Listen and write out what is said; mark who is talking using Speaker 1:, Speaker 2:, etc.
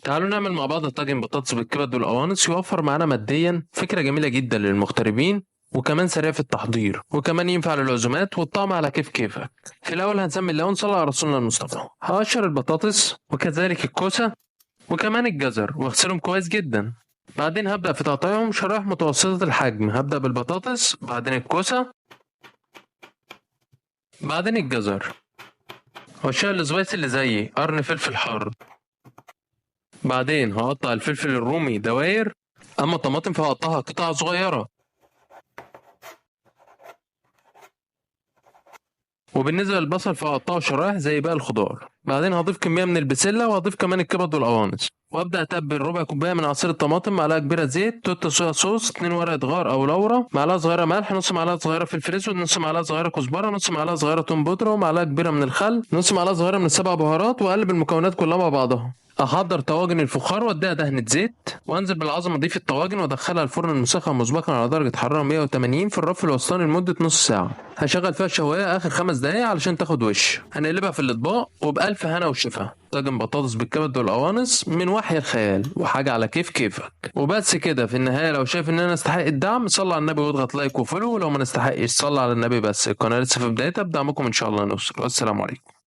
Speaker 1: تعالوا نعمل مع بعض طاجن بطاطس بالكبد والقوانص، يوفر معانا ماديا، فكرة جميلة جدا للمغتربين، وكمان سريع في التحضير، وكمان ينفع للعزومات، والطعم على كيف كيفك. في الأول هنسمي الله ونصلي على رسولنا المصطفى. هقشر البطاطس وكذلك الكوسة وكمان الجزر واغسلهم كويس جدا. بعدين هبدأ في تقطيعهم شرايح متوسطة الحجم. هبدأ بالبطاطس، بعدين الكوسة، بعدين الجزر، والشاي السبايسي اللي زيي قرن فلفل حار. بعدين هقطع الفلفل الرومي دواير، أما الطماطم فهقطعها قطع صغيرة. وبالنسبة للبصل فهقطعه شرايح زي باقي الخضار. بعدين هضيف كمية من البسلة، وهضيف كمان الكبد والقوانص، وابدأ اتبل ربع كوباية من عصير الطماطم، معلقة كبيرة زيت، توت صويا صوص، 2 ورقة غار او لورا، معلقة صغيرة ملح، نص معلقة صغيرة فلفل اسود، نص معلقة صغيرة كزبرة، نص معلقة صغيرة توم بودرة، ومعلقة كبيرة من الخل، نص معلقة صغيرة من السبع بهارات، واقلب المكونات كلها مع بعضها. احضر طواجن الفخار واديها دهنة زيت، وانزل بالعظمة دي في الطواجن، وادخلها الفرن المسخن مسبقا على درجة حرارة 180 في الرف الوسطاني لمدة نص ساعة. هشغل فيها الشواية اخر 5 دقايق علشان تاخد وش. هنقلبها في الاطباق، وبألف هنا وشفا. طاجن بطاطس بالكبد والقوانص من وحي الخيال، وحاجة على كيف كيفك. وبس كده. في النهاية لو شايف اننا نستحق الدعم، صلي على النبي واضغط لايك وفولو، ولو ما نستحقش صلي على النبي بس. القناة لسه في بدايتها، بدعمكم ان شاء الله نوصل. والسلام عليكم.